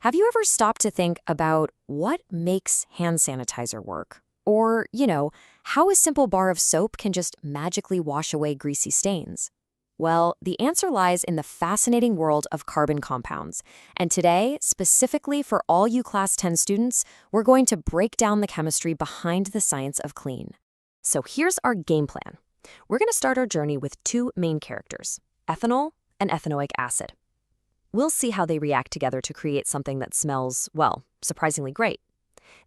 Have you ever stopped to think about what makes hand sanitizer work? Or, how a simple bar of soap can just magically wash away greasy stains? Well, the answer lies in the fascinating world of carbon compounds. And today, specifically for all you Class 10 students, we're going to break down the chemistry behind the science of clean. So here's our game plan. We're going to start our journey with two main characters, ethanol and ethanoic acid. We'll see how they react together to create something that smells, well, surprisingly great.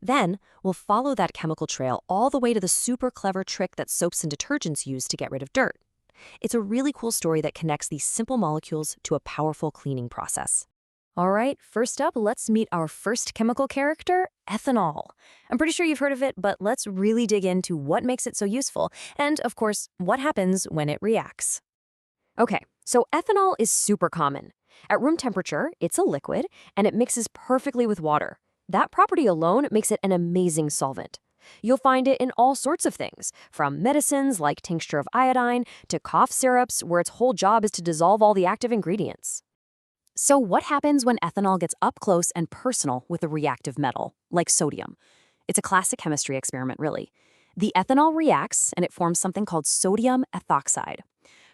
Then, we'll follow that chemical trail all the way to the super clever trick that soaps and detergents use to get rid of dirt. It's a really cool story that connects these simple molecules to a powerful cleaning process. All right, first up, let's meet our first chemical character, ethanol. I'm pretty sure you've heard of it, but let's really dig into what makes it so useful and, of course, what happens when it reacts. Okay, so ethanol is super common. At room temperature, it's a liquid, and it mixes perfectly with water. That property alone makes it an amazing solvent. You'll find it in all sorts of things, from medicines like tincture of iodine to cough syrups where its whole job is to dissolve all the active ingredients. So what happens when ethanol gets up close and personal with a reactive metal, like sodium? It's a classic chemistry experiment, really. The ethanol reacts, and it forms something called sodium ethoxide.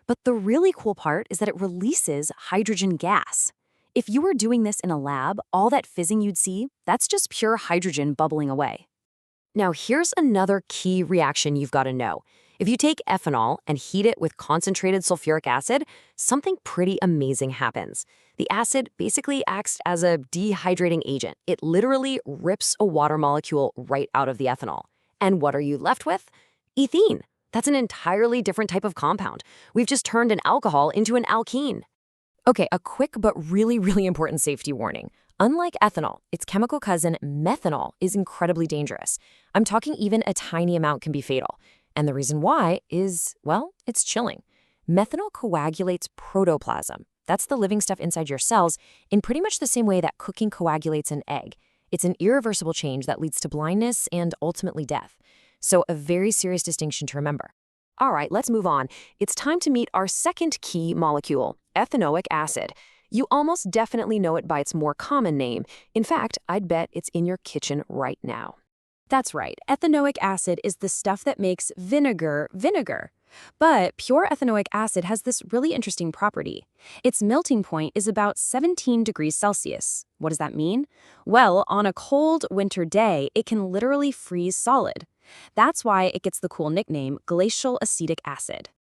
But the really cool part is that it releases hydrogen gas. If you were doing this in a lab, all that fizzing you'd see, that's just pure hydrogen bubbling away. Now, here's another key reaction you've got to know. If you take ethanol and heat it with concentrated sulfuric acid, something pretty amazing happens. The acid basically acts as a dehydrating agent. It literally rips a water molecule right out of the ethanol. And what are you left with? Ethene. That's an entirely different type of compound. We've just turned an alcohol into an alkene. Okay, a quick but really important safety warning. Unlike ethanol, its chemical cousin, methanol, is incredibly dangerous. I'm talking even a tiny amount can be fatal. And the reason why is, well, it's chilling. Methanol coagulates protoplasm. That's the living stuff inside your cells in pretty much the same way that cooking coagulates an egg. It's an irreversible change that leads to blindness and ultimately death. So a very serious distinction to remember. All right, let's move on. It's time to meet our second key molecule, ethanoic acid. You almost definitely know it by its more common name. In fact, I'd bet it's in your kitchen right now. That's right, ethanoic acid is the stuff that makes vinegar vinegar. But pure ethanoic acid has this really interesting property. Its melting point is about 17 degrees Celsius. What does that mean? Well, on a cold winter day, it can literally freeze solid. That's why it gets the cool nickname glacial acetic acid.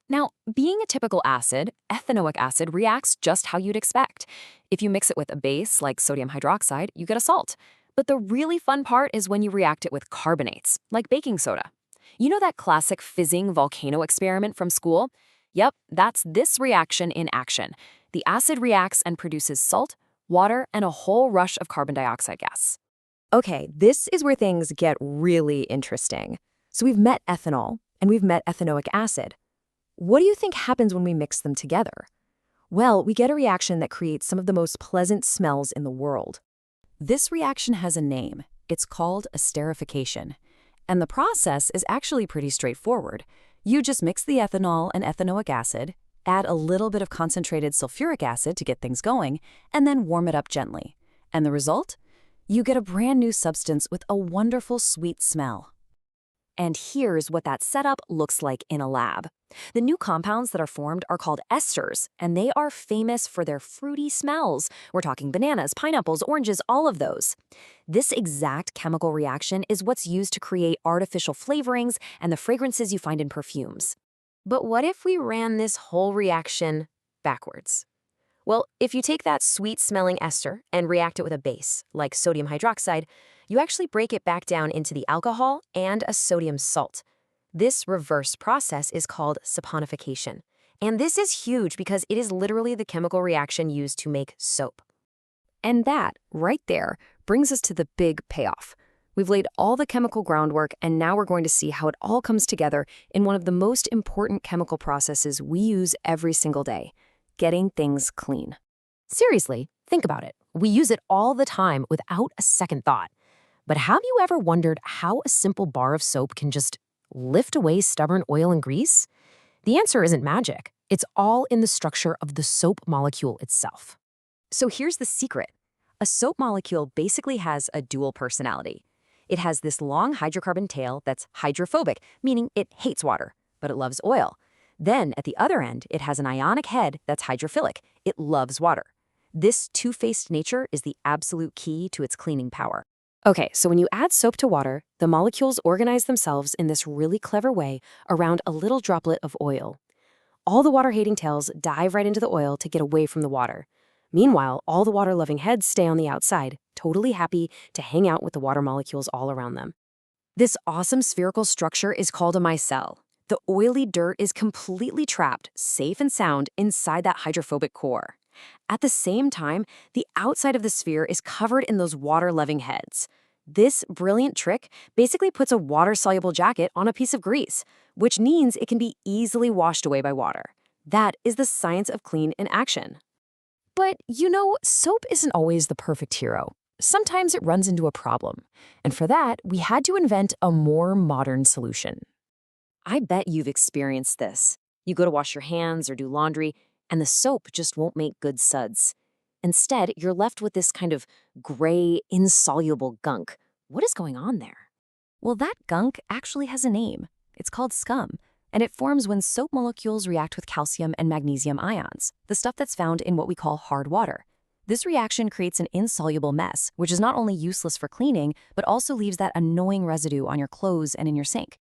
Now, being a typical acid, ethanoic acid reacts just how you'd expect. If you mix it with a base like sodium hydroxide, you get a salt. But the really fun part is when you react it with carbonates, like baking soda. You know that classic fizzing volcano experiment from school? Yep, that's this reaction in action. The acid reacts and produces salt, water, and a whole rush of carbon dioxide gas. Okay, this is where things get really interesting. So we've met ethanol, and we've met ethanoic acid. What do you think happens when we mix them together? Well, we get a reaction that creates some of the most pleasant smells in the world. This reaction has a name. It's called esterification. And the process is actually pretty straightforward. You just mix the ethanol and ethanoic acid, add a little bit of concentrated sulfuric acid to get things going, and then warm it up gently. And the result? You get a brand new substance with a wonderful sweet smell. And here's what that setup looks like in a lab. The new compounds that are formed are called esters, and they are famous for their fruity smells. We're talking bananas, pineapples, oranges, all of those. This exact chemical reaction is what's used to create artificial flavorings and the fragrances you find in perfumes. But what if we ran this whole reaction backwards? Well, if you take that sweet-smelling ester and react it with a base, like sodium hydroxide, you actually break it back down into the alcohol and a sodium salt. This reverse process is called saponification. And this is huge because it is literally the chemical reaction used to make soap. And that, right there, brings us to the big payoff. We've laid all the chemical groundwork, and now we're going to see how it all comes together in one of the most important chemical processes we use every single day. Getting things clean. Seriously, think about it. We use it all the time without a second thought. But have you ever wondered how a simple bar of soap can just lift away stubborn oil and grease? The answer isn't magic. It's all in the structure of the soap molecule itself. So here's the secret. A soap molecule basically has a dual personality. It has this long hydrocarbon tail that's hydrophobic, meaning it hates water, but it loves oil. Then, at the other end, it has an ionic head that's hydrophilic. It loves water. This two-faced nature is the absolute key to its cleaning power. Okay, so when you add soap to water, the molecules organize themselves in this really clever way around a little droplet of oil. All the water-hating tails dive right into the oil to get away from the water. Meanwhile, all the water-loving heads stay on the outside, totally happy to hang out with the water molecules all around them. This awesome spherical structure is called a micelle. The oily dirt is completely trapped, safe and sound, inside that hydrophobic core. At the same time, the outside of the sphere is covered in those water-loving heads. This brilliant trick basically puts a water-soluble jacket on a piece of grease, which means it can be easily washed away by water. That is the science of clean in action. But, soap isn't always the perfect hero. Sometimes it runs into a problem. And for that, we had to invent a more modern solution. I bet you've experienced this. You go to wash your hands or do laundry, and the soap just won't make good suds. Instead, you're left with this kind of gray, insoluble gunk. What is going on there? Well, that gunk actually has a name. It's called scum, and it forms when soap molecules react with calcium and magnesium ions, the stuff that's found in what we call hard water. This reaction creates an insoluble mess, which is not only useless for cleaning, but also leaves that annoying residue on your clothes and in your sink.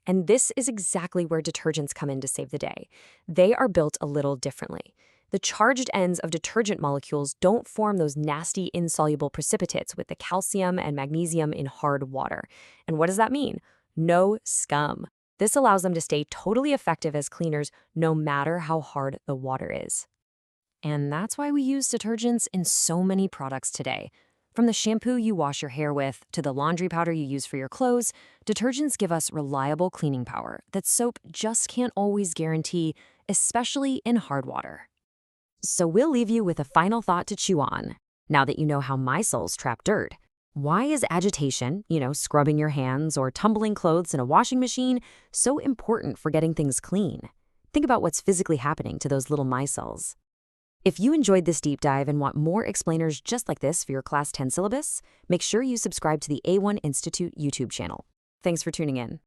And this is exactly where detergents come in to save the day. They are built a little differently. The charged ends of detergent molecules don't form those nasty insoluble precipitates with the calcium and magnesium in hard water. And what does that mean? No scum. This allows them to stay totally effective as cleaners no matter how hard the water is. And that's why we use detergents in so many products today. From the shampoo you wash your hair with to the laundry powder you use for your clothes, detergents give us reliable cleaning power that soap just can't always guarantee, especially in hard water. So we'll leave you with a final thought to chew on. Now that you know how micelles trap dirt, why is agitation, scrubbing your hands or tumbling clothes in a washing machine, so important for getting things clean? Think about what's physically happening to those little micelles. If you enjoyed this deep dive and want more explainers just like this for your Class 10 syllabus, make sure you subscribe to the A1 Institute YouTube channel. Thanks for tuning in.